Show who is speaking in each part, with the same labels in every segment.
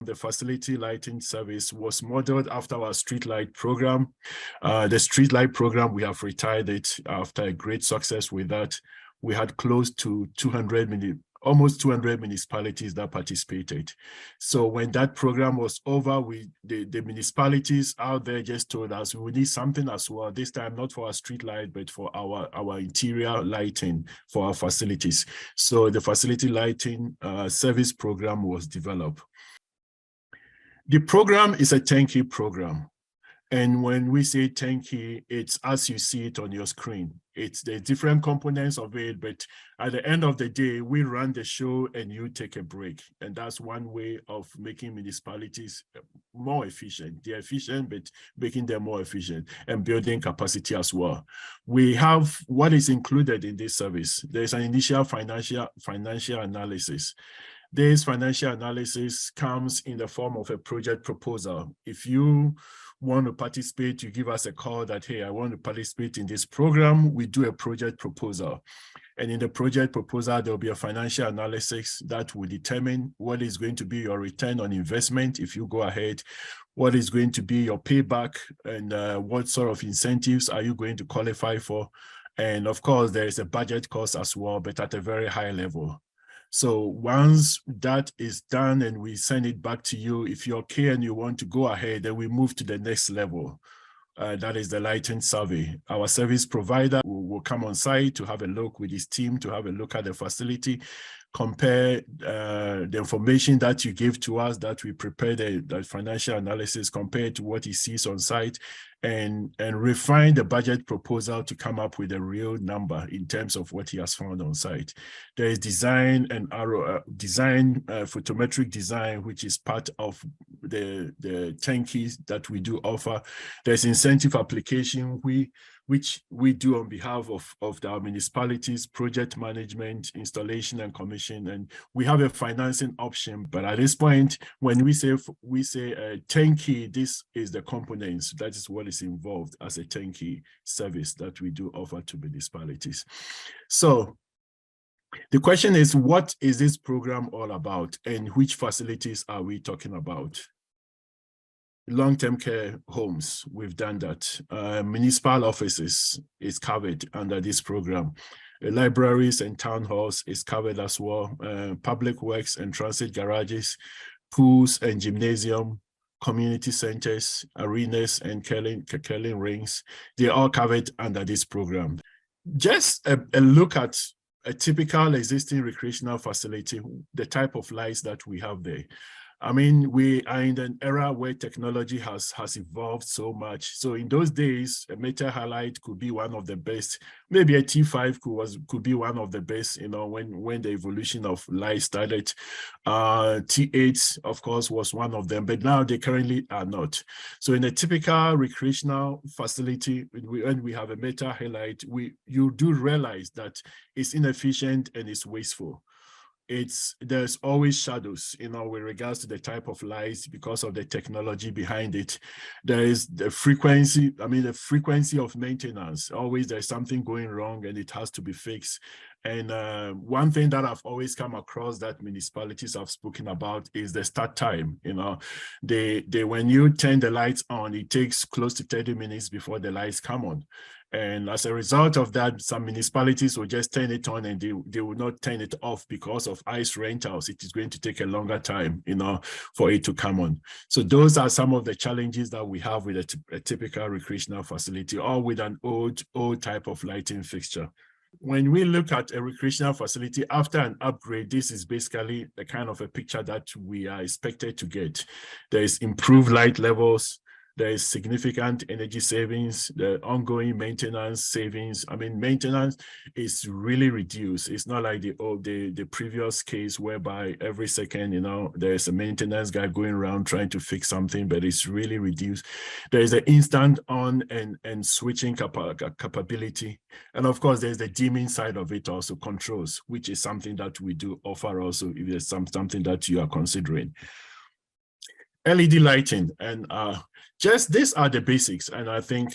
Speaker 1: the facility lighting service was modeled after our street light program. The street light program, we have retired it after a great success with that. We had close to almost 200 municipalities that participated. So when that program was over, the municipalities out there just told us we need something as well, this time not for our street light, but for our interior lighting for our facilities. So the facility lighting service program was developed. The program is a turnkey program. And when we say turnkey, it's as you see it on your screen. It's the different components of it, but at the end of the day, we run the show and you take a break. And that's one way of making municipalities more efficient. They're efficient, but making them more efficient and building capacity as well. We have what is included in this service. There's an initial financial analysis. This financial analysis comes in the form of a project proposal. If you want to participate, you give us a call that, hey, I want to participate in this program. We do a project proposal. And in the project proposal, there'll be a financial analysis that will determine what is going to be your return on investment if you go ahead, what is going to be your payback, and what sort of incentives are you going to qualify for. And of course, there is a budget cost as well, but at a very high level. So once that is done and we send it back to you, if you're okay and you want to go ahead, then we move to the next level. That is the lighting survey. Our service provider will come on site to have a look with his team, to have a look at the facility, compare the information that you give to us, that we prepare the financial analysis, compared to what he sees on site, and refine the budget proposal to come up with a real number in terms of what he has found on site. There is design and photometric design, which is part of the turnkey that we do offer. There's incentive application, which we do on behalf of our municipalities, project management, installation, and commission. And we have a financing option. But at this point, when we say turnkey, this is the components. That is what is involved as a turnkey service that we do offer to municipalities. So the question is, what is this program all about, and which facilities are we talking about? Long-term care homes, we've done that. Municipal offices is covered under this program. Libraries and town halls is covered as well. Public works and transit garages, pools and gymnasium, community centers, arenas, and curling rings, they're all covered under this program. Just a look at a typical existing recreational facility, the type of lights that we have there. I mean, we are in an era where technology has evolved so much. So in those days, a metal halide could be one of the best. Maybe a T5 could be one of the best, you know, when the evolution of light started. T8, of course, was one of them, but now they currently are not. So in a typical recreational facility, when we have a metal halide, you do realize that it's inefficient and it's wasteful. There's always shadows, you know, with regards to the type of lights because of the technology behind it. There is the frequency of maintenance. Always there's something going wrong and it has to be fixed. And one thing that I've always come across that municipalities have spoken about is the start time. You know, when you turn the lights on, it takes close to 30 minutes before the lights come on. And as a result of that, some municipalities will just turn it on and they will not turn it off because of ICE rentals. It is going to take a longer time, you know, for it to come on. So those are some of the challenges that we have with a typical recreational facility, or with an old type of lighting fixture. When we look at a recreational facility after an upgrade, this is basically the kind of a picture that we are expected to get. There is improved light levels. There is significant energy savings, the ongoing maintenance savings. I mean, maintenance is really reduced. It's not like the previous case whereby every second, you know, there's a maintenance guy going around trying to fix something, but it's really reduced. There is the instant on and switching capability. And of course, there's the dimming side of it also, controls, which is something that we do offer also if there's something that you are considering. LED lighting, and just these are the basics, and I think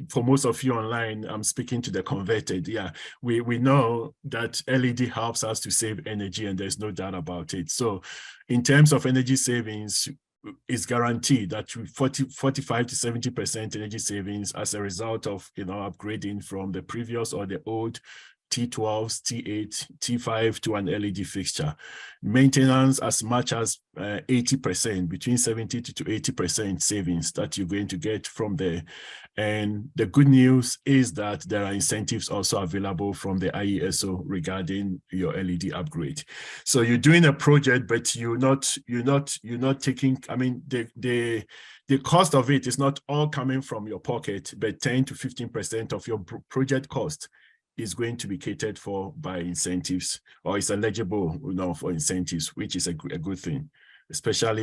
Speaker 1: for most of you online, I'm speaking to the converted. Yeah, we know that LED helps us to save energy, and there's no doubt about it. So in terms of energy savings, it's guaranteed that 45 to 70% energy savings as a result of upgrading from the previous or the old T12s, T8, T5 to an LED fixture. Maintenance as much as 80%, between 70 to 80% savings that you're going to get from there. And the good news is that there are incentives also available from the IESO regarding your LED upgrade. So you're doing a project, but you're not taking, I mean, the cost of it is not all coming from your pocket, but 10 to 15% of your project cost is going to be catered for by incentives, or is eligible for incentives, which is a good thing, especially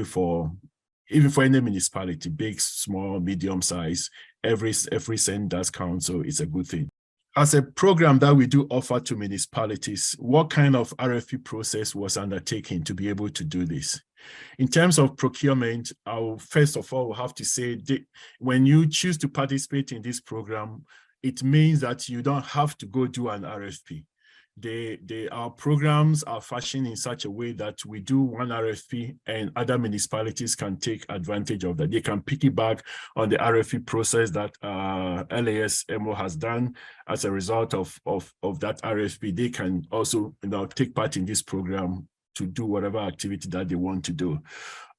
Speaker 1: even for any municipality, big, small, medium size, every cent does count, so it's a good thing. As a program that we do offer to municipalities, what kind of RFP process was undertaken to be able to do this? In terms of procurement, I'll first of all have to say that when you choose to participate in this program, it means that you don't have to go do an RFP. Our programs are fashioned in such a way that we do one RFP and other municipalities can take advantage of that. They can piggyback on the RFP process that LASMO has done. As a result of that RFP, they can also take part in this program to do whatever activity that they want to do.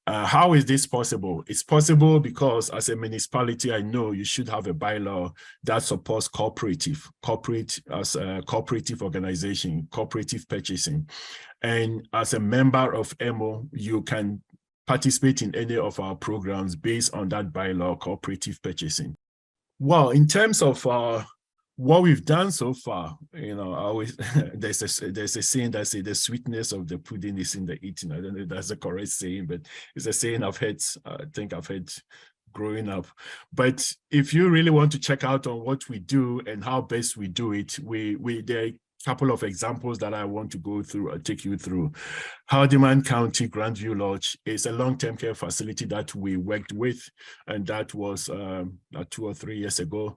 Speaker 1: How is this possible? It's possible because as a municipality, I know you should have a bylaw that supports corporate as a cooperative organization, cooperative purchasing. And as a member of EMO, you can participate in any of our programs based on that bylaw, cooperative purchasing. Well, in terms of what we've done so far, always there's a saying that says the sweetness of the pudding is in the eating. I don't know if that's the correct saying, but it's a saying I've heard growing up. But if you really want to check out on what we do and how best we do it, there are a couple of examples that I want to go through or take you through. Haldimand County Grandview Lodge is a long-term care facility that we worked with, and that was 2 or 3 years ago.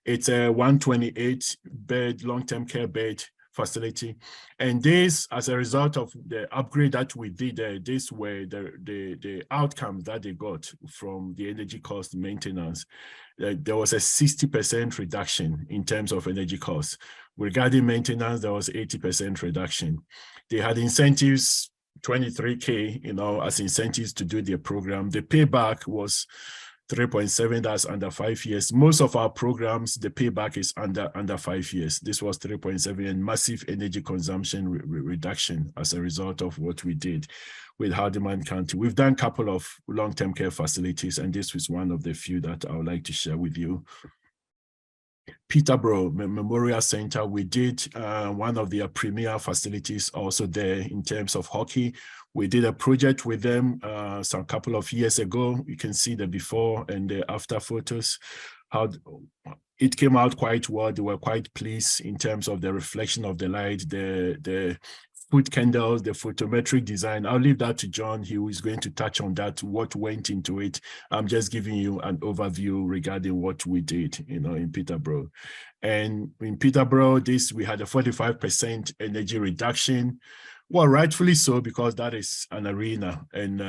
Speaker 1: It's a 128-bed long-term care bed facility. And this, as a result of the upgrade that we did, these were the outcomes that they got from the energy cost maintenance. There was a 60% reduction in terms of energy costs. Regarding maintenance, there was 80% reduction. They had incentives, 23K, as incentives to do their program. The payback was 3.7, that's under 5 years. Most of our programs, the payback is under 5 years. This was 3.7 and massive energy consumption reduction as a result of what we did with Haldimand County. We've done a couple of long-term care facilities, and this was one of the few that I would like to share with you. Peterborough Memorial Center, we did one of their premier facilities also there in terms of hockey. We did a project with them some couple of years ago. You can see the before and the after photos, how it came out quite well. They were quite pleased in terms of the reflection of the light, the foot candles, the photometric design. I'll leave that to John. He was going to touch on that, what went into it. I'm just giving you an overview regarding what we did, in Peterborough. And in Peterborough, we had a 45% energy reduction. Well, rightfully so, because that is an arena. And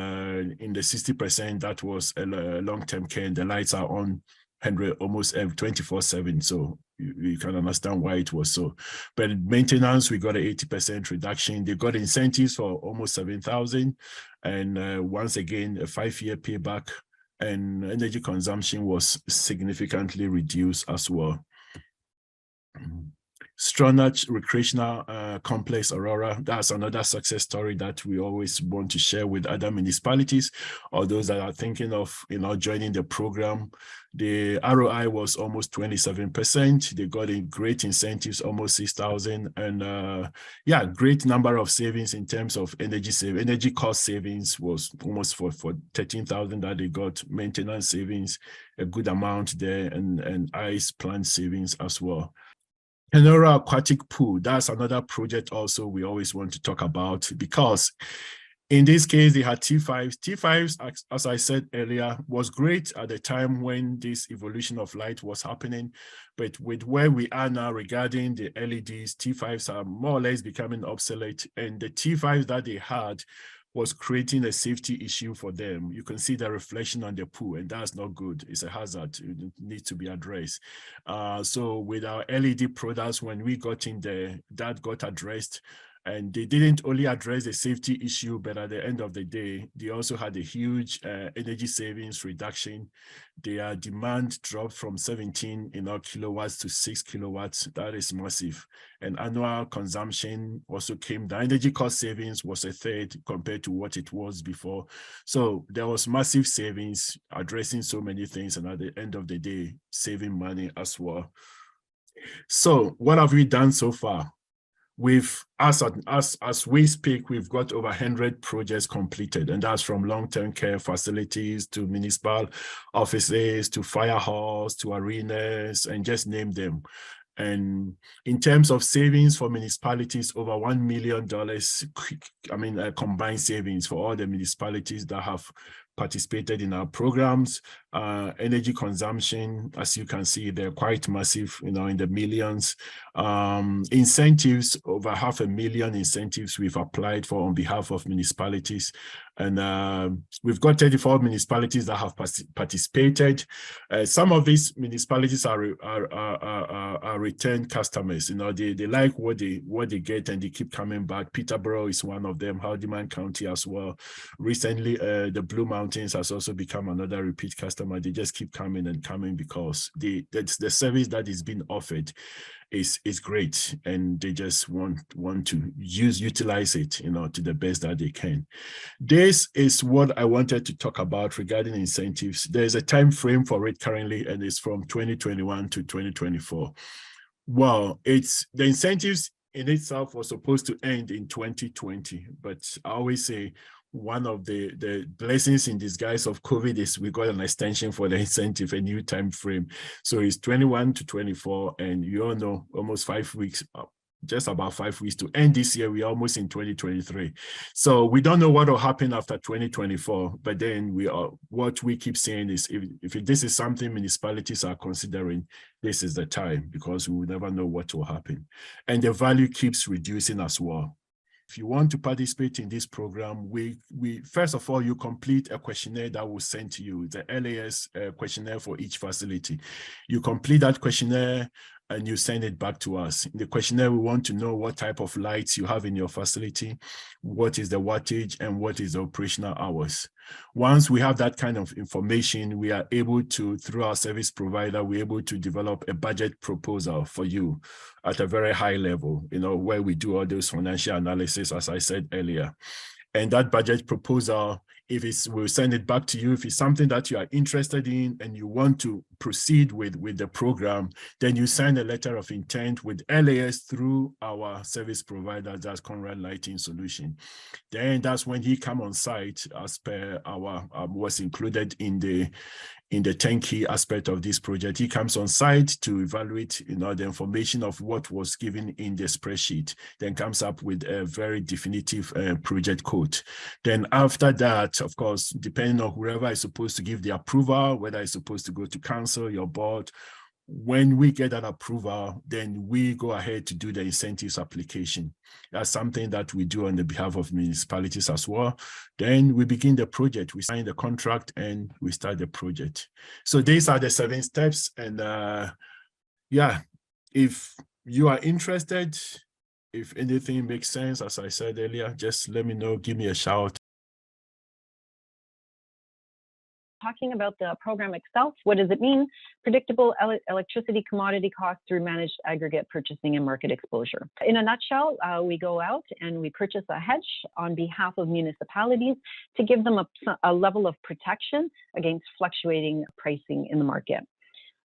Speaker 1: in the 60%, that was a long-term care, and the lights are on almost 24/7. So you can understand why it was so. But maintenance, we got an 80% reduction. They got incentives for almost 7,000. And once again, a 5-year payback, and energy consumption was significantly reduced as well. Stronach Recreational Complex, Aurora, that's another success story that we always want to share with other municipalities or those that are thinking of joining the program. The ROI was almost 27%. They got in great incentives, almost 6,000, and great number of savings in terms of energy cost savings was almost for 13,000 that they got. Maintenance savings, a good amount there, and ice plant savings as well. Kenora Aquatic Pool, that's another project also we always want to talk about, because In this case, they had T5s. T5s, as I said earlier, was great at the time when this evolution of light was happening. But with where we are now regarding the LEDs, T5s are more or less becoming obsolete. And the T5s that they had was creating a safety issue for them. You can see the reflection on the pool, and that's not good. It's a hazard. It needs to be addressed. So with our LED products, when we got in there, that got addressed. And they didn't only address the safety issue, but at the end of the day, they also had a huge energy savings reduction. Their demand dropped from 17 kilowatts to 6 kilowatts. That is massive. And annual consumption also came down. Energy cost savings was a third compared to what it was before. So there was massive savings addressing so many things, and at the end of the day, saving money as well. So what have we done so far? As we speak, we've got over 100 projects completed, and that's from long-term care facilities to municipal offices to fire halls to arenas, and just name them. And in terms of savings for municipalities, over $1 million, combined savings for all the municipalities that have participated in our programs. Energy consumption, as you can see, they're quite massive, in the millions. Incentives, over 500,000 incentives we've applied for on behalf of municipalities. And we've got 34 municipalities that have participated. Some of these municipalities are return customers. They like what they get, and they keep coming back. Peterborough is one of them. Haldimand County as well. Recently, the Blue Mountains has also become another repeat customer. They just keep coming and coming because the service that is being offered is great, and they just want to utilize it, to the best that they can. This is what I wanted to talk about regarding incentives. There's a time frame for it currently, and it's from 2021 to 2024. Well, the incentives in itself was supposed to end in 2020, but I always say one of the blessings in disguise of COVID is we got an extension for the incentive, a new time frame. So it's 21 to 24, and you all know almost 5 weeks, just about 5 weeks to end this year. We're almost in 2023. So we don't know what will happen after 2024, but then what we keep saying is if this is something municipalities are considering, this is the time, because we will never know what will happen. And the value keeps reducing as well. If you want to participate in this program, we first of all, you complete a questionnaire that will send to you, the LAS questionnaire for each facility. You complete that questionnaire and you send it back to us. In the questionnaire, we want to know what type of lights you have in your facility, what is the wattage, and what is the operational hours. Once we have that kind of information, we are able to, through our service provider, we're able to develop a budget proposal for you at a very high level, where we do all those financial analysis, as I said earlier. And that budget proposal, we'll send it back to you. If it's something that you are interested in and you want to proceed with the program, then you sign a letter of intent with LAS through our service provider, that's Conrad Lighting Solution. Then that's when he come on site, as per our was included in the turnkey aspect of this project. He comes on site to evaluate, the information of what was given in the spreadsheet, then comes up with a very definitive project code. Then after that, of course, depending on whoever is supposed to give the approval, whether it's supposed to go to council, your board, when we get that approval, then we go ahead to do the incentives application. That's something that we do on the behalf of municipalities as well. Then we begin the project. We sign the contract and we start the project. So these are the 7 steps. And if you are interested, if anything makes sense, as I said earlier, just let me know, give me a shout.
Speaker 2: Talking about the program itself, what does it mean? Predictable electricity commodity costs through managed aggregate purchasing and market exposure. In a nutshell, we go out and we purchase a hedge on behalf of municipalities to give them a level of protection against fluctuating pricing in the market.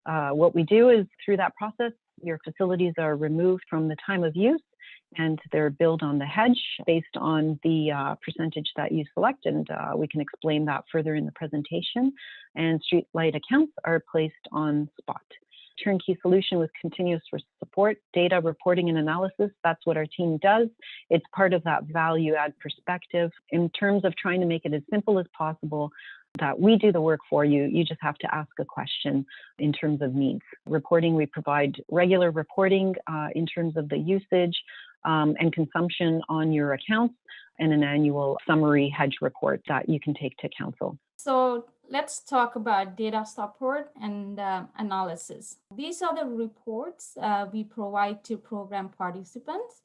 Speaker 2: What we do is, through that process, your facilities are removed from the time of use, and they're billed on the hedge based on the percentage that you select, and we can explain that further in the presentation. And street light accounts are placed on spot. turnkey solution with continuous support, data reporting and analysis. That's what our team does. It's part of that value add perspective in terms of trying to make it as simple as possible that we do the work for you. You just have to ask a question in terms of needs. Reporting, we provide regular reporting in terms of the usage and consumption on your accounts, and an annual summary hedge report that you can take to council.
Speaker 3: So let's talk about data support and analysis. These are the reports we provide to program participants.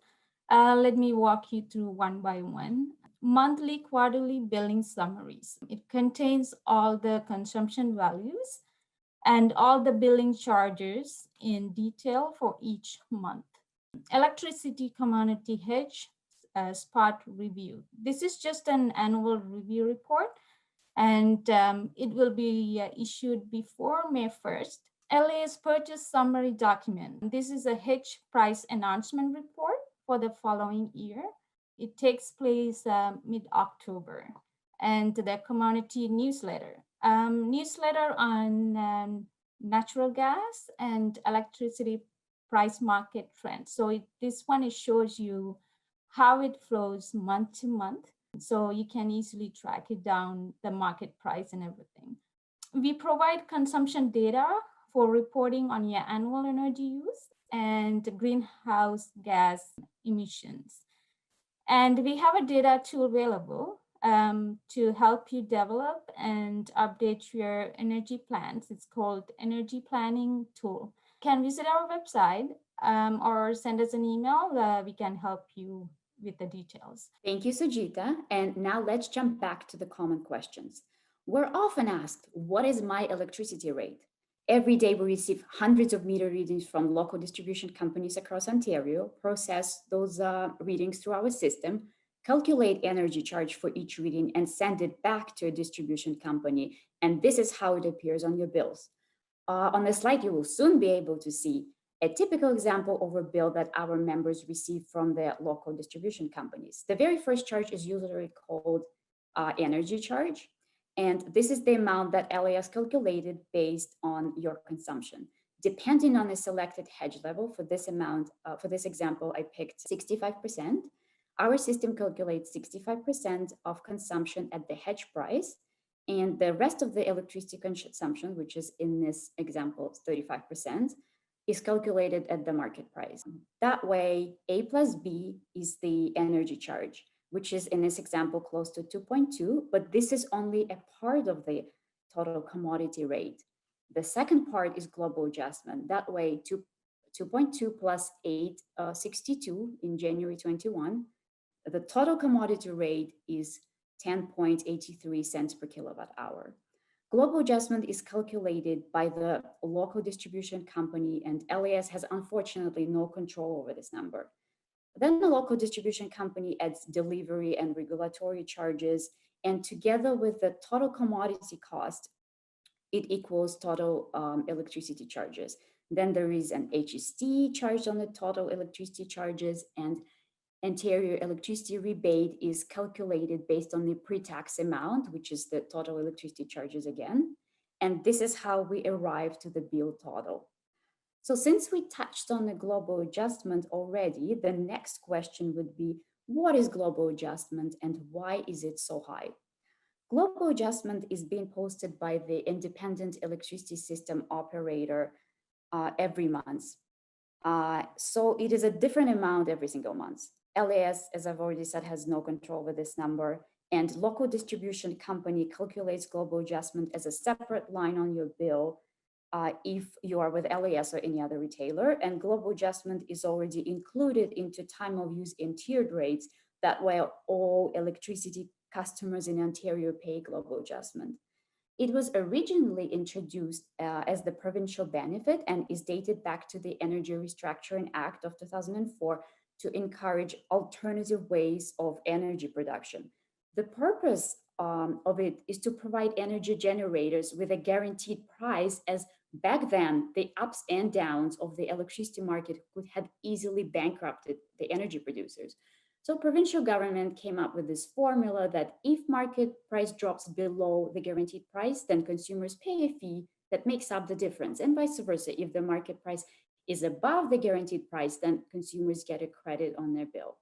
Speaker 3: Let me walk you through one by one. Monthly, quarterly billing summaries. It contains all the consumption values and all the billing charges in detail for each month. Electricity commodity hedge spot review. This is just an annual review report, and it will be issued before May 1st. LA's purchase summary document. This is a hedge price announcement report for the following year. It takes place mid-October. And the commodity newsletter. Newsletter on natural gas and electricity price market trends. So this one shows you how it flows month to month. So you can easily track it down, the market price and everything. We provide consumption data for reporting on your annual energy use and greenhouse gas emissions. And we have a data tool available to help you develop and update your energy plans. It's called Energy Planning Tool. You can visit our website or send us an email. We can help you with the details.
Speaker 4: Thank you, Sujita. And now let's jump back to the common questions. We're often asked, what is my electricity rate? Every day we receive hundreds of meter readings from local distribution companies across Ontario, process those readings through our system, calculate energy charge for each reading, and send it back to a distribution company. And this is how it appears on your bills. On the slide, you will soon be able to see a typical example of a bill that our members receive from the local distribution companies. The very first charge is usually called energy charge. And this is the amount that LAS calculated based on your consumption. Depending on the selected hedge level for this amount, for this example, I picked 65%. Our system calculates 65% of consumption at the hedge price, and the rest of the electricity consumption, which is in this example, 35%, is calculated at the market price. That way, A plus B is the energy charge, which is in this example close to 2.2, but this is only a part of the total commodity rate. The second part is global adjustment. That way, 2.2 plus 8, 62 in January 21. The total commodity rate is 10.83 cents per kilowatt hour. Global adjustment is calculated by the local distribution company, and LAS has unfortunately no control over this number. Then the local distribution company adds delivery and regulatory charges, and together with the total commodity cost, it equals total electricity charges. Then there is an HST charged on the total electricity charges, and Ontario electricity rebate is calculated based on the pre-tax amount, which is the total electricity charges again. And this is how we arrive to the bill total. So since we touched on the global adjustment already, the next question would be, what is global adjustment and why is it so high? Global adjustment is being posted by the independent electricity system operator every month. So it is a different amount every single month. LAS, as I've already said, has no control over this number, and local distribution company calculates global adjustment as a separate line on your bill if you are with LAS or any other retailer, and global adjustment is already included into time of use and tiered rates. That way, all electricity customers in Ontario pay global adjustment. It was originally introduced as the provincial benefit and is dated back to the Energy Restructuring Act of 2004 to encourage alternative ways of energy production. The purpose of it is to provide energy generators with a guaranteed price, as back then the ups and downs of the electricity market could have easily bankrupted the energy producers. So provincial government came up with this formula that if market price drops below the guaranteed price, then consumers pay a fee that makes up the difference, and vice versa. If the market price is above the guaranteed price, then consumers get a credit on their bill.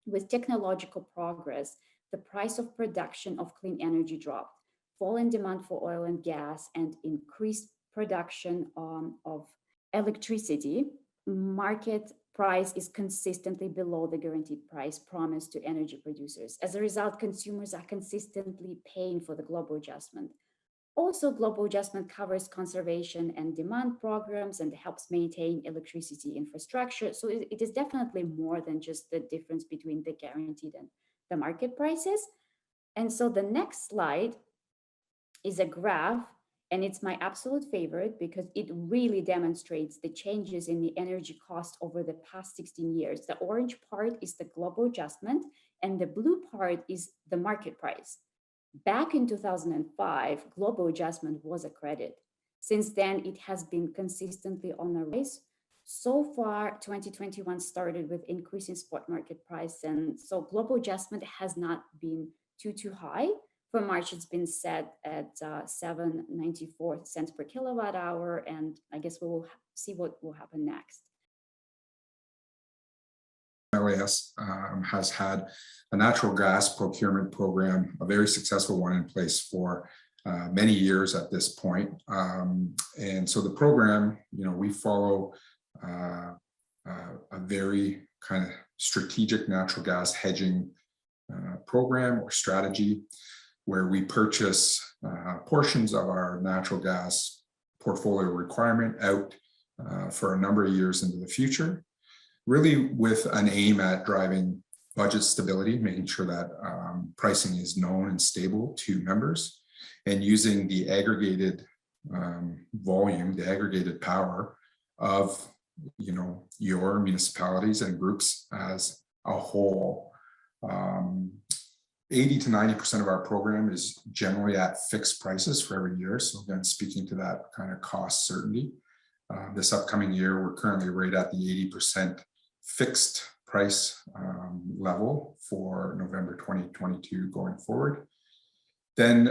Speaker 4: With technological progress, the price of production of clean energy dropped. Fall in demand for oil and gas and increased production of electricity, market price is consistently below the guaranteed price promised to energy producers. As a result, consumers are consistently paying for the global adjustment. Also, global adjustment covers conservation and demand programs and helps maintain electricity infrastructure. So it is definitely more than just the difference between the guaranteed and the market prices. And so the next slide is a graph, and it's my absolute favorite because it really demonstrates the changes in the energy cost over the past 16 years. The orange part is the global adjustment, and the blue part is the market price. Back in 2005, global adjustment was a credit. Since then, it has been consistently on a rise. So far, 2021 started with increase in spot market price, and so global adjustment has not been too high. For March, it's been set at 7.94 cents per kilowatt hour, and I guess we will see what will happen next.
Speaker 5: LAS has had a natural gas procurement program, a very successful one in place for many years at this point. And so the program, we follow a very kind of strategic natural gas hedging program or strategy where we purchase portions of our natural gas portfolio requirement out for a number of years into the future, really with an aim at driving budget stability, making sure that pricing is known and stable to members, and using the aggregated volume, the aggregated power of your municipalities and groups as a whole. 80 to 90% of our program is generally at fixed prices for every year. So again, speaking to that kind of cost certainty. This upcoming year, we're currently right at the 80% fixed price level for November 2022 going forward. Then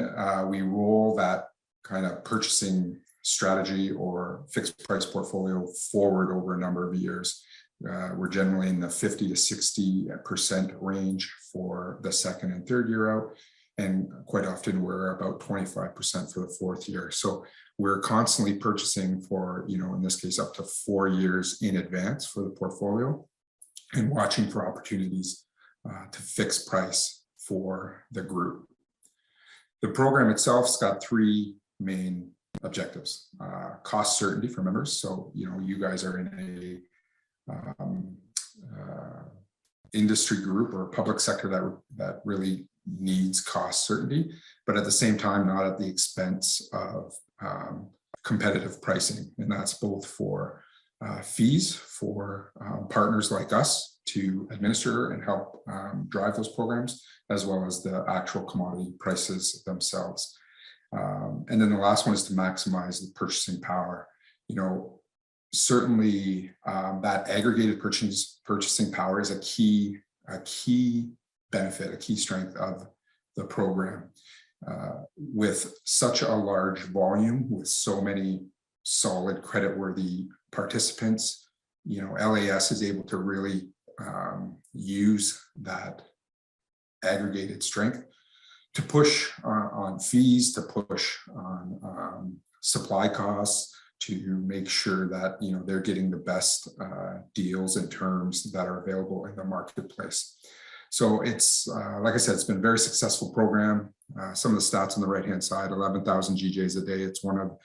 Speaker 5: we roll that kind of purchasing strategy or fixed price portfolio forward over a number of years. We're generally in the 50 to 60% range for the second and third year out. And quite often we're about 25% for the fourth year. So we're constantly purchasing for, in this case, up to 4 years in advance for the portfolio and watching for opportunities to fix price for the group. The program itself's got 3 main objectives. Cost certainty for members. So, you guys are in a industry group or public sector that really needs cost certainty, but at the same time, not at the expense of competitive pricing. And that's both for fees for partners like us to administer and help drive those programs, as well as the actual commodity prices themselves. And then the last one is to maximize the purchasing power. Certainly that aggregated purchasing power is a key benefit, a key strength of the program. With such a large volume, with so many solid creditworthy participants, LAS is able to really use that aggregated strength to push on fees, to push on supply costs, to make sure that they're getting the best deals and terms that are available in the marketplace. So it's like I said, it's been a very successful program. Some of the stats on the right hand side: 11,000 GJs a day. It's one of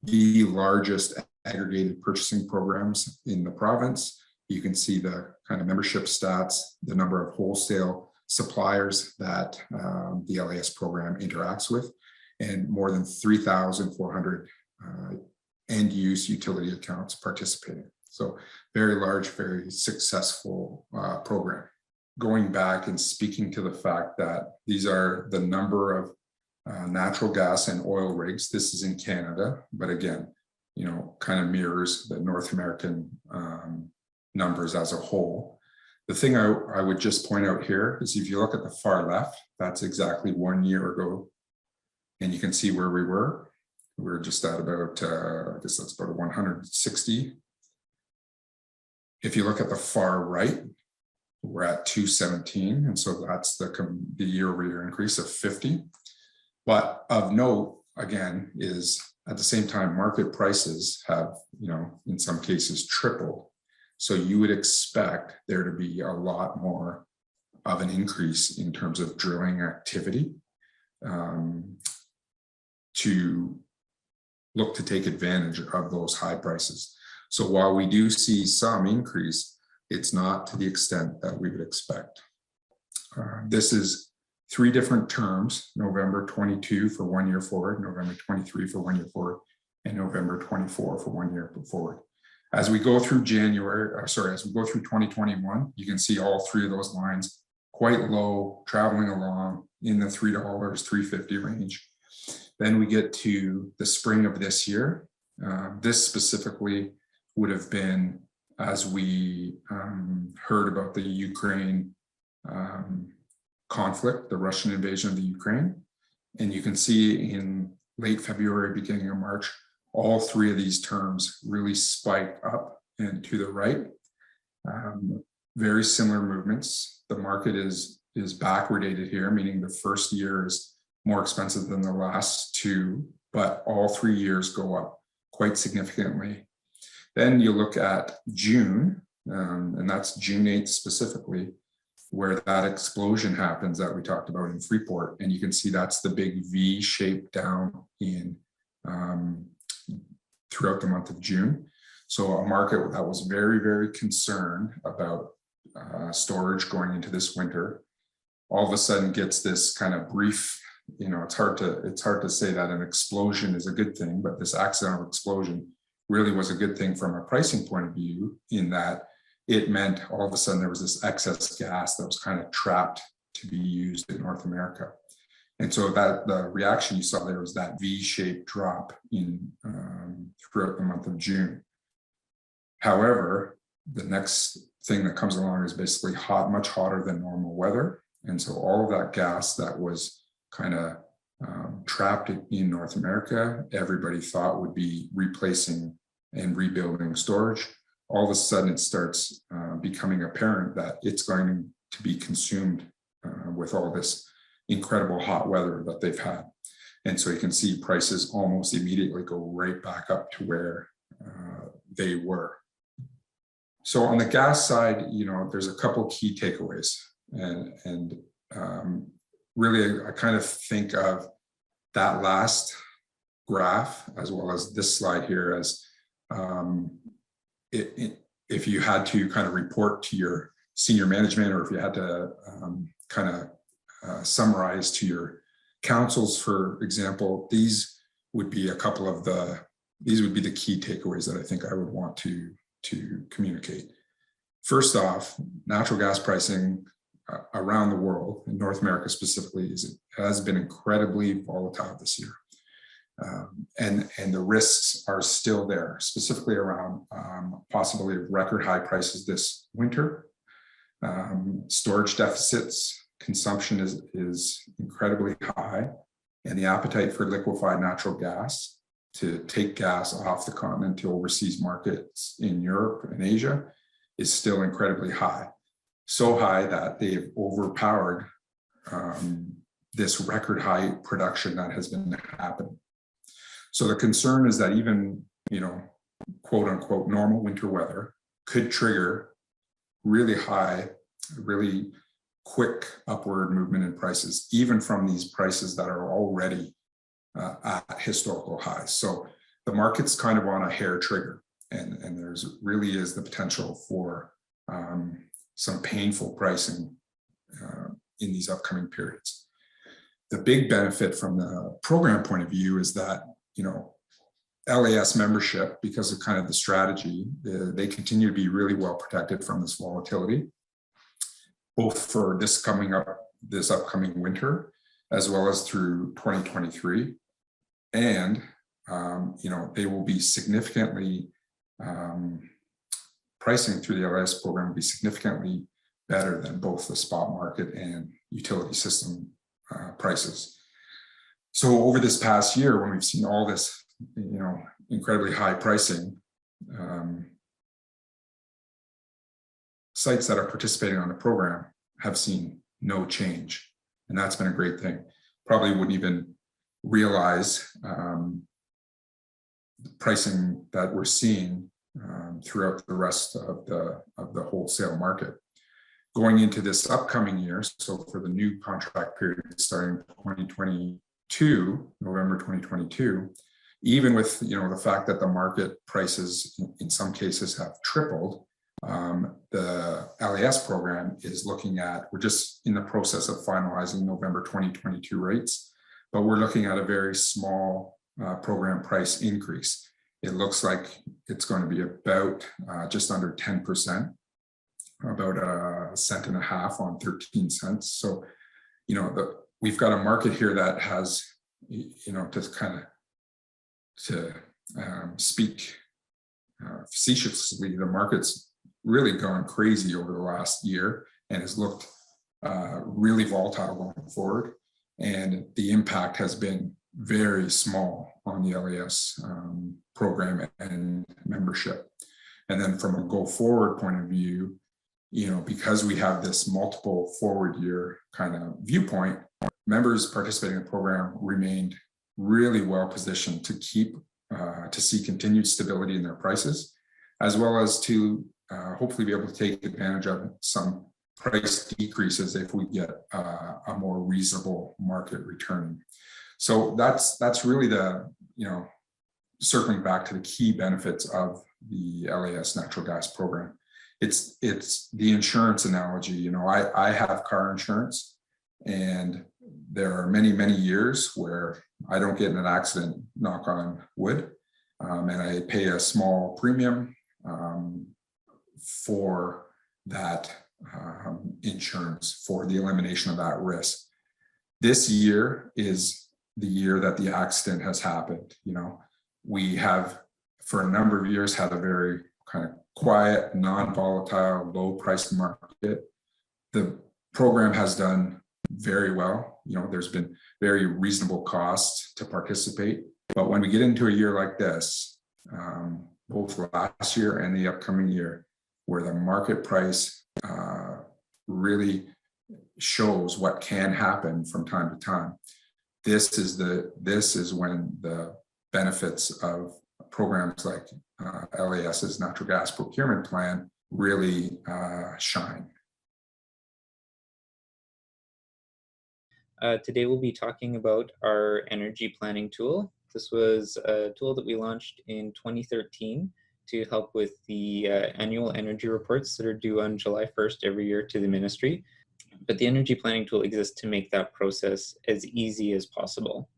Speaker 5: the largest aggregated purchasing programs in the province. You can see the kind of membership stats, the number of wholesale suppliers that the LAS program interacts with, and more than 3,400 end-use utility accounts participating. So very large, very successful program. Going back and speaking to the fact that these are the number of natural gas and oil rigs. This is in Canada, but again, kind of mirrors the North American numbers as a whole. The thing I would just point out here is if you look at the far left, that's exactly 1 year ago. And you can see where we were. we're just at about, I guess that's about 160. If you look at the far right, we're at 217. And so that's the year-over-year increase of 50. But of note, again, is at the same time, market prices have, in some cases tripled. So you would expect there to be a lot more of an increase in terms of drilling activity to look to take advantage of those high prices. So while we do see some increase, it's not to the extent that we would expect. This is 3 different terms: November 22 for 1 year forward, November 23 for 1 year forward, and November 24 for 1 year forward. As we go through as we go through 2021, you can see all 3 of those lines quite low, traveling along in the $3, $3.50 range. Then we get to the spring of this year. This specifically would have been as we heard about the Ukraine conflict, the Russian invasion of the Ukraine. And you can see in late February, beginning of March, all 3 of these terms really spike up and to the right. Very similar movements. The market is backwardated here, meaning the first year is more expensive than the last 2, but all 3 years go up quite significantly. Then you look at June, and that's June 8th specifically, where that explosion happens that we talked about in Freeport. And you can see that's the big V shape down in throughout the month of June. So a market that was very, very concerned about storage going into this winter, all of a sudden gets this kind of brief, it's hard to say that an explosion is a good thing, but this accidental explosion really was a good thing from a pricing point of view, in that it meant all of a sudden there was this excess gas that was kind of trapped to be used in North America. And so that the reaction you saw there was that V-shaped drop in throughout the month of June. However, the next thing that comes along is basically much hotter than normal weather. And so all of that gas that was kind of trapped in North America, everybody thought would be replacing and rebuilding storage. All of a sudden it starts becoming apparent that it's going to be consumed with all this incredible hot weather that they've had. And so you can see prices almost immediately go right back up to where they were. So on the gas side, there's a couple key takeaways, and really I kind of think of that last graph as well as this slide here as if you had to kind of report to your senior management, or if you had to kind of summarize to your councils, for example, these would be a couple of these would be the key takeaways that I think I would want to communicate. First off, natural gas pricing around the world, in North America specifically, has been incredibly volatile this year. And the risks are still there, specifically around possibility of record high prices this winter, storage deficits, consumption is incredibly high, and the appetite for liquefied natural gas to take gas off the continent to overseas markets in Europe and Asia is still incredibly high. So high that they've overpowered this record high production that has been happening. So the concern is that even, quote unquote, normal winter weather could trigger really high, really quick upward movement in prices, even from these prices that are already at historical highs. So the market's kind of on a hair trigger, and there's really is the potential for some painful pricing in these upcoming periods. The big benefit from the program point of view is that, LAS membership, because of kind of the strategy, they continue to be really well protected from this volatility, both for this upcoming winter, as well as through 2023. And, they will be significantly, pricing through the LAS program will be significantly better than both the spot market and utility system prices. So over this past year, when we've seen all this incredibly high pricing, sites that are participating on the program have seen no change. And that's been a great thing. Probably wouldn't even realize the pricing that we're seeing throughout the rest of the wholesale market. Going into this upcoming year, so for the new contract period starting 2022, November 2022, even with the fact that the market prices in some cases have tripled, the LAS program is looking at, we're just in the process of finalizing November 2022 rates, but we're looking at a very small program price increase. It looks like it's going to be about just under 10%, about $1.50 cents on 13 cents. So, we've got a market here that has, just kind of to speak facetiously, the market's really gone crazy over the last year and has looked really volatile going forward. And the impact has been very small on the LAS program and membership. And then from a go forward point of view, because we have this multiple forward year kind of viewpoint, members participating in the program remained really well positioned to see continued stability in their prices, as well as to hopefully be able to take advantage of some price decreases if we get a more reasonable market return. So that's really the, circling back to the key benefits of the LAS natural gas program. It's the insurance analogy. I have car insurance, and there are many, many years where I don't get in an accident, knock on wood, and I pay a small premium for that insurance, for the elimination of that risk. This year is the year that the accident has happened. We have, for a number of years, had a very kind of quiet, non-volatile, low-priced market. The program has done very well. There's been very reasonable costs to participate. But when we get into a year like this, both last year and the upcoming year, where the market price really shows what can happen from time to time, this is when the benefits of programs like LAS's natural gas procurement plan really shine.
Speaker 6: Today we'll be talking about our energy planning tool. This was a tool that we launched in 2013 to help with the annual energy reports that are due on July 1st every year to the ministry. But the energy planning tool exists to make that process as easy as possible.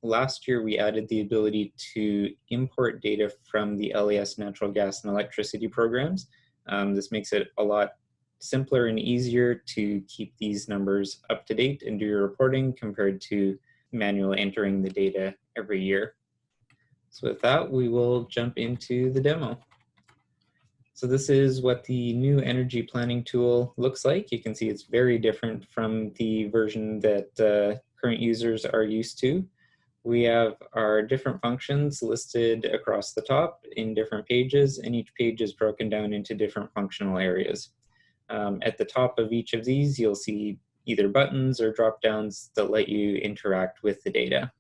Speaker 6: Last year, we added the ability to import data from the LAS natural gas and electricity programs. This makes it a lot simpler and easier to keep these numbers up to date and do your reporting compared to manually entering the data every year. So with that, we will jump into the demo. So this is what the new energy planning tool looks like. You can see it's very different from the version that current users are used to. We have our different functions listed across the top in different pages, and each page is broken down into different functional areas. At the top of each of these, you'll see either buttons or drop-downs that let you interact with the data.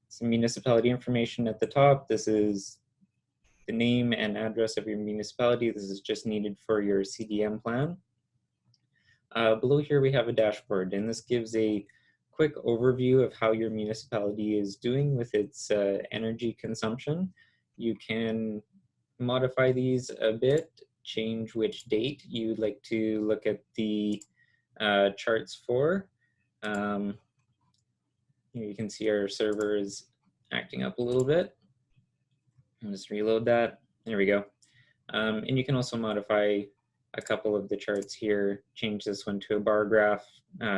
Speaker 6: Some municipality information at the top. This is the name and address of your municipality. This is just needed for your CDM plan. Below here, we have a dashboard, and this gives a quick overview of how your municipality is doing with its energy consumption. You can modify these a bit, change which date you'd like to look at the charts for. Here you can see our server is acting up a little bit. I'll just reload that. There we go. And you can also modify a couple of the charts here, change this one to a bar graph,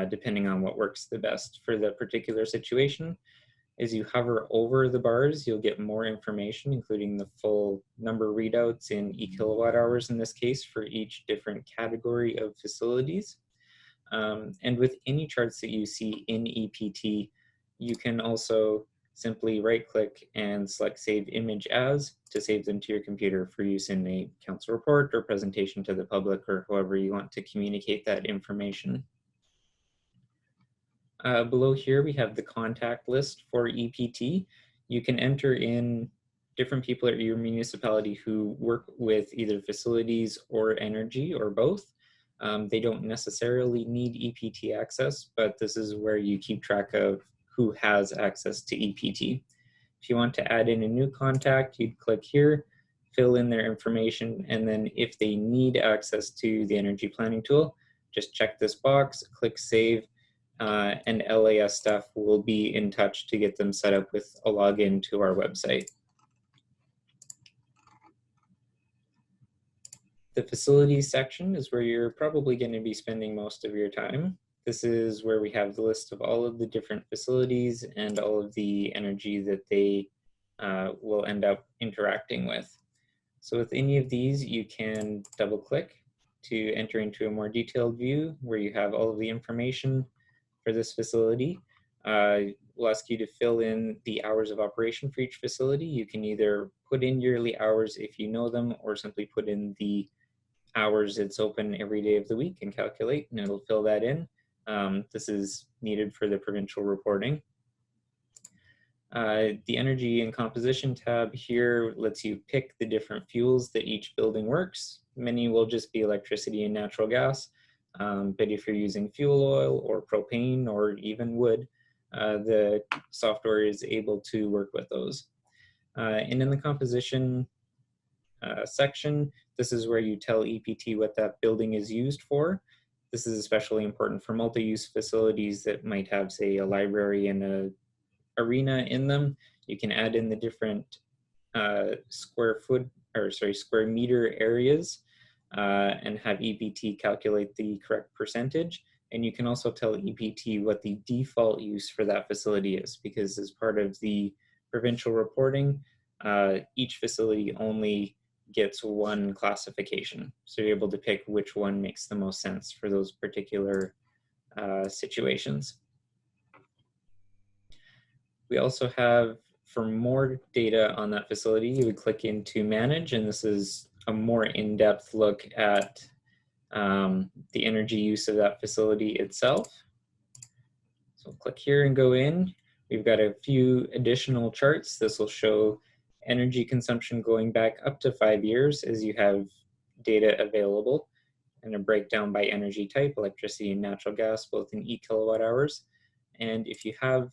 Speaker 6: depending on what works the best for the particular situation. As you hover over the bars, you'll get more information, including the full number readouts in e-kilowatt hours in this case for each different category of facilities. And with any charts that you see in EPT, you can also simply right-click and select Save Image As to save them to your computer for use in a council report or presentation to the public or however you want to communicate that information. Below here, we have the contact list for EPT. You can enter in different people at your municipality who work with either facilities or energy or both. They don't necessarily need EPT access, but this is where you keep track of who has access to EPT. If you want to add in a new contact, you'd click here, fill in their information, and then if they need access to the energy planning tool, just check this box, click save, and LAS staff will be in touch to get them set up with a login to our website. The facilities section is where you're probably going to be spending most of your time. This is where we have the list of all of the different facilities and all of the energy that they will end up interacting with. So with any of these, you can double click to enter into a more detailed view where you have all of the information for this facility. We'll ask you to fill in the hours of operation for each facility. You can either put in yearly hours if you know them, or simply put in the hours it's open every day of the week and calculate, and it'll fill that in. This is needed for the provincial reporting. The energy and composition tab here lets you pick the different fuels that each building works. Many will just be electricity and natural gas, but if you're using fuel oil or propane or even wood, the software is able to work with those. And in the composition section, this is where you tell EPT what that building is used for. This is especially important for multi-use facilities that might have, say, a library and a arena in them. You can add in the different square meter areas and have EPT calculate the correct percentage. And you can also tell EPT what the default use for that facility is, because as part of the provincial reporting, each facility only gets one classification. So you're able to pick which one makes the most sense for those particular situations. We also have, for more data on that facility, you would click into Manage, and this is a more in-depth look at the energy use of that facility itself. So click here and go in. We've got a few additional charts. This will show energy consumption going back up to 5 years as you have data available, and a breakdown by energy type, electricity and natural gas, both in e-kilowatt hours. And if you have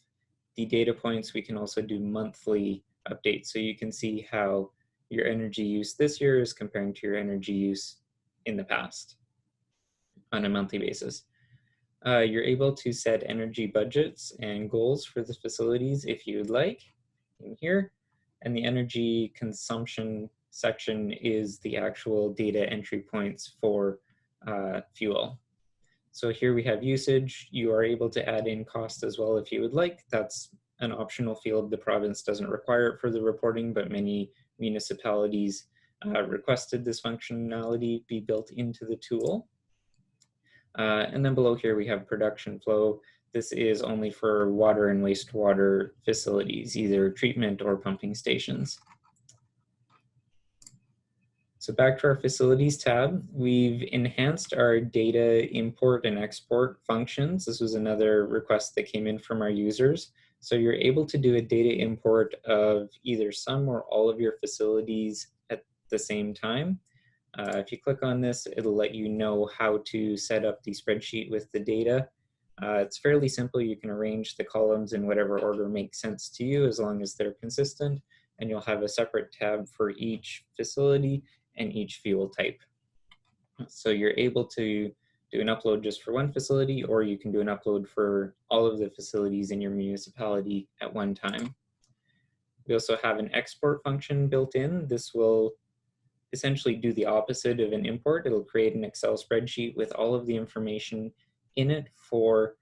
Speaker 6: the data points, we can also do monthly updates, so you can see how your energy use this year is comparing to your energy use in the past on a monthly basis. You're able to set energy budgets and goals for the facilities if you would like in here. And the energy consumption section is the actual data entry points for fuel. So here we have usage. You are able to add in cost as well if you would like. That's an optional field. The province doesn't require it for the reporting, but many municipalities requested this functionality be built into the tool. And then below here we have production flow. This is only for water and wastewater facilities, either treatment or pumping stations. So back to our facilities tab, we've enhanced our data import and export functions. This was another request that came in from our users. So you're able to do a data import of either some or all of your facilities at the same time. If you click on this, it'll let you know how to set up the spreadsheet with the data. It's fairly simple. You can arrange the columns in whatever order makes sense to you as long as they're consistent, and you'll have a separate tab for each facility and each fuel type. So you're able to do an upload just for one facility, or you can do an upload for all of the facilities in your municipality at one time. We also have an export function built in. This will essentially do the opposite of an import. It'll create an Excel spreadsheet with all of the information in it for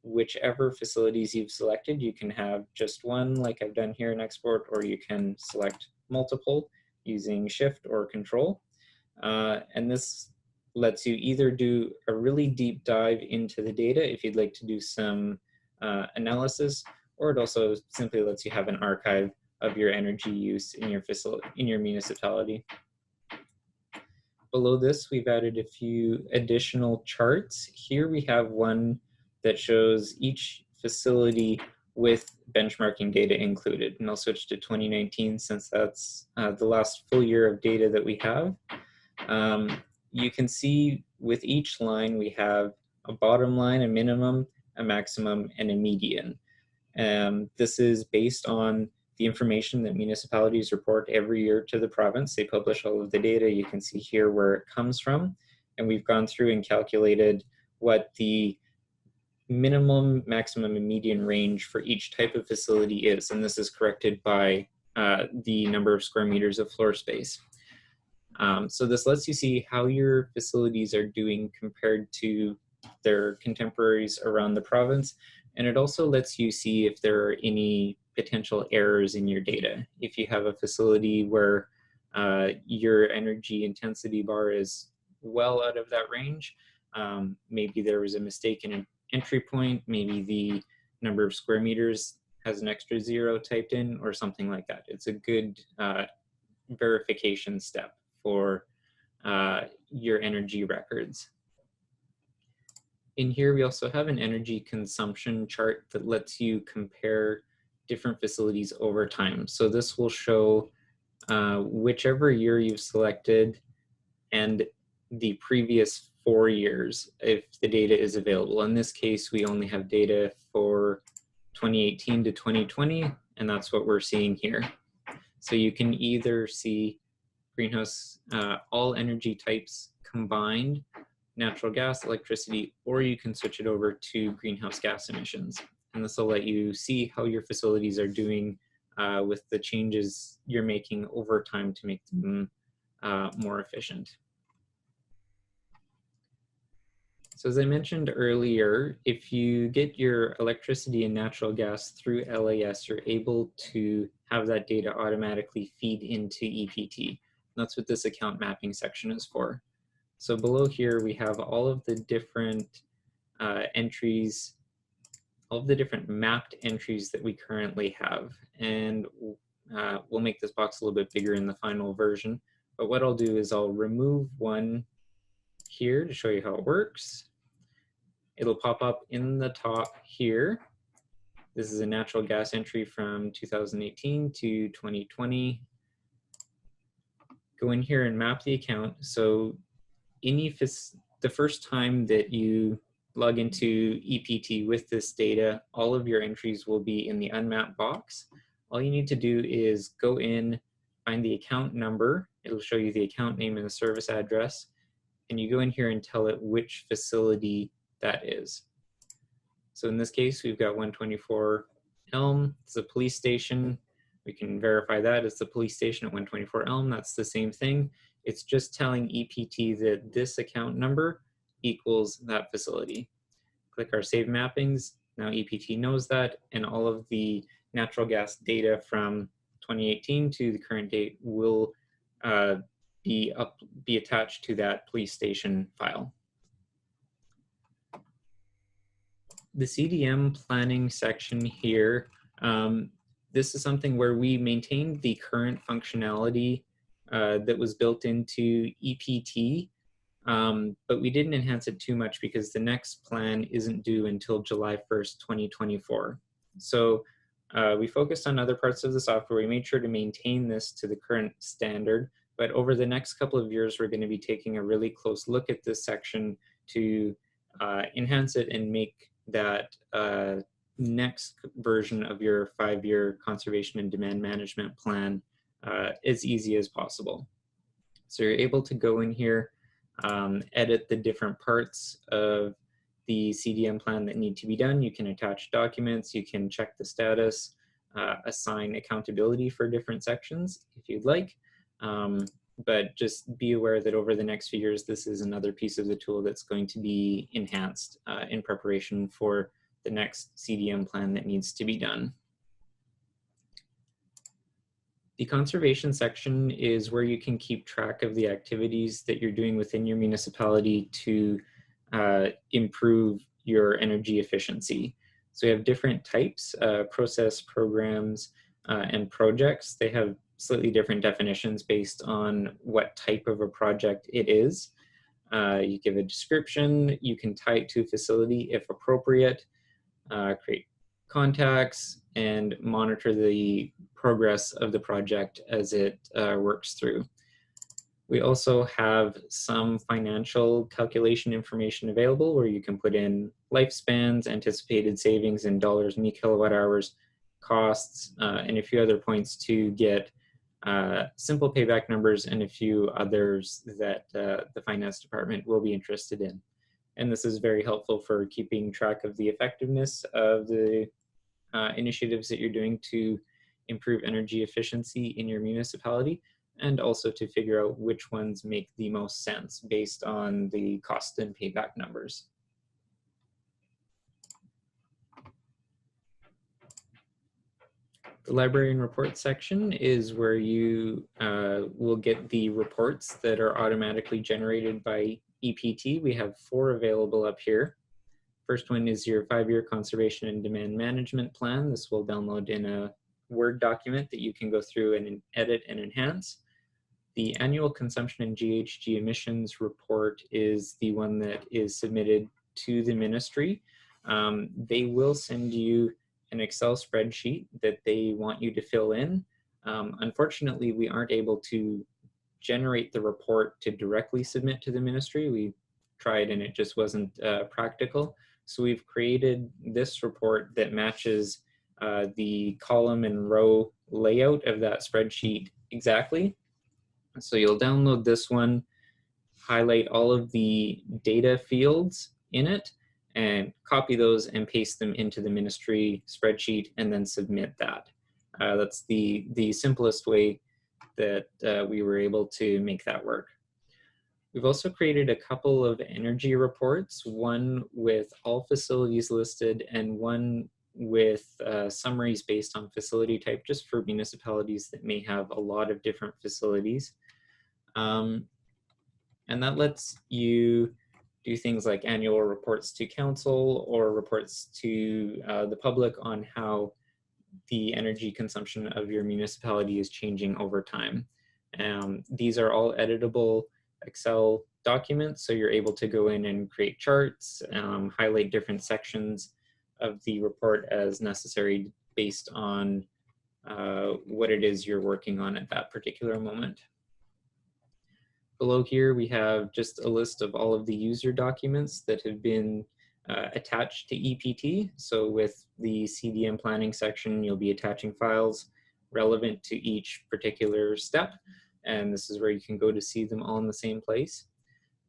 Speaker 6: whichever facilities you've selected. You can have just one, like I've done here in export, or you can select multiple using Shift or Control. And this lets you either do a really deep dive into the data if you'd like to do some analysis, or it also simply lets you have an archive of your energy use in your facility, in your municipality. Below this, we've added a few additional charts. Here we have one that shows each facility with benchmarking data included. And I'll switch to 2019 since that's the last full year of data that we have. You can see with each line, we have a bottom line, a minimum, a maximum, and a median. This is based on the information that municipalities report every year to the province. They publish all of the data. You can see here where it comes from. And we've gone through and calculated what the minimum, maximum, and median range for each type of facility is. And this is corrected by the number of square meters of floor space. So this lets you see how your facilities are doing compared to their contemporaries around the province. And it also lets you see if there are any potential errors in your data. If you have a facility where your energy intensity bar is well out of that range, maybe there was a mistake in an entry point, maybe the number of square meters has an extra 0 typed in or something like that. It's a good verification step for your energy records. In here, we also have an energy consumption chart that lets you compare different facilities over time. So this will show whichever year you've selected and the previous 4 years if the data is available. In this case, we only have data for 2018 to 2020, and that's what we're seeing here. So you can either see greenhouse, all energy types combined, natural gas, electricity, or you can switch it over to greenhouse gas emissions. And this will let you see how your facilities are doing with the changes you're making over time to make them more efficient. So as I mentioned earlier, if you get your electricity and natural gas through LAS, you're able to have that data automatically feed into EPT. That's what this account mapping section is for. So below here, we have all of the different entries, all of the different mapped entries that we currently have. And we'll make this box a little bit bigger in the final version. But what I'll do is I'll remove one here to show you how it works. It'll pop up in the top here. This is a natural gas entry from 2018 to 2020. Go in here and map the account. So the first time that you log into EPT with this data, all of your entries will be in the unmapped box. All you need to do is go in, find the account number. It'll show you the account name and the service address. And you go in here and tell it which facility that is. So in this case, we've got 124 Elm. It's a police station. We can verify that it's the police station at 124 Elm. That's the same thing. It's just telling EPT that this account number equals that facility. Click our Save Mappings. Now EPT knows that, and all of the natural gas data from 2018 to the current date will be attached to that police station file. The CDM planning section here, this is something where we maintained the current functionality that was built into EPT, but we didn't enhance it too much because the next plan isn't due until July 1st, 2024. So we focused on other parts of the software. We made sure to maintain this to the current standard, but over the next couple of years, we're going to be taking a really close look at this section to enhance it and make that next version of your 5-year conservation and demand management plan as easy as possible. So you're able to go in here, edit the different parts of the CDM plan that need to be done. You can attach documents, you can check the status, assign accountability for different sections if you'd like. But just be aware that over the next few years, this is another piece of the tool that's going to be enhanced in preparation for the next CDM plan that needs to be done. The conservation section is where you can keep track of the activities that you're doing within your municipality to improve your energy efficiency. So we have different types, process, programs, and projects. They have slightly different definitions based on what type of a project it is. You give a description, you can tie it to a facility if appropriate, create contacts, and monitor the progress of the project as it works through. We also have some financial calculation information available where you can put in lifespans, anticipated savings in dollars and kilowatt hours, costs, and a few other points to get simple payback numbers and a few others that the finance department will be interested in. And this is very helpful for keeping track of the effectiveness of the initiatives that you're doing to improve energy efficiency in your municipality, and also to figure out which ones make the most sense based on the cost and payback numbers. The library and reports section is where you will get the reports that are automatically generated by EPT. We have 4 available up here. First one is your 5-year conservation and demand management plan. This will download in a Word document that you can go through and edit and enhance. The annual consumption and GHG emissions report is the one that is submitted to the ministry. They will send you an Excel spreadsheet that they want you to fill in. Unfortunately, we aren't able to generate the report to directly submit to the ministry. We tried and it just wasn't practical. So we've created this report that matches the column and row layout of that spreadsheet exactly. So you'll download this one, highlight all of the data fields in it, and copy those and paste them into the ministry spreadsheet and then submit that. That's the simplest way that we were able to make that work. We've also created a couple of energy reports, one with all facilities listed and one with summaries based on facility type, just for municipalities that may have a lot of different facilities. And that lets you do things like annual reports to council or reports to the public on how the energy consumption of your municipality is changing over time. These are all editable Excel documents, so you're able to go in and create charts, highlight different sections of the report as necessary based on what it is you're working on at that particular moment. Below here, we have just a list of all of the user documents that have been attached to EPT. So with the CDM planning section, you'll be attaching files relevant to each particular step. And this is where you can go to see them all in the same place.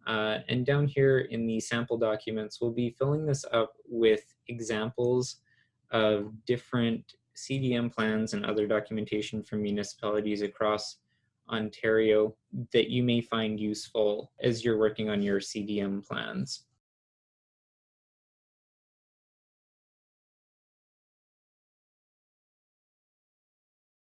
Speaker 6: And down here in the sample documents, we'll be filling this up with examples of different CDM plans and other documentation from municipalities across Ontario that you may find useful as you're working on your CDM plans.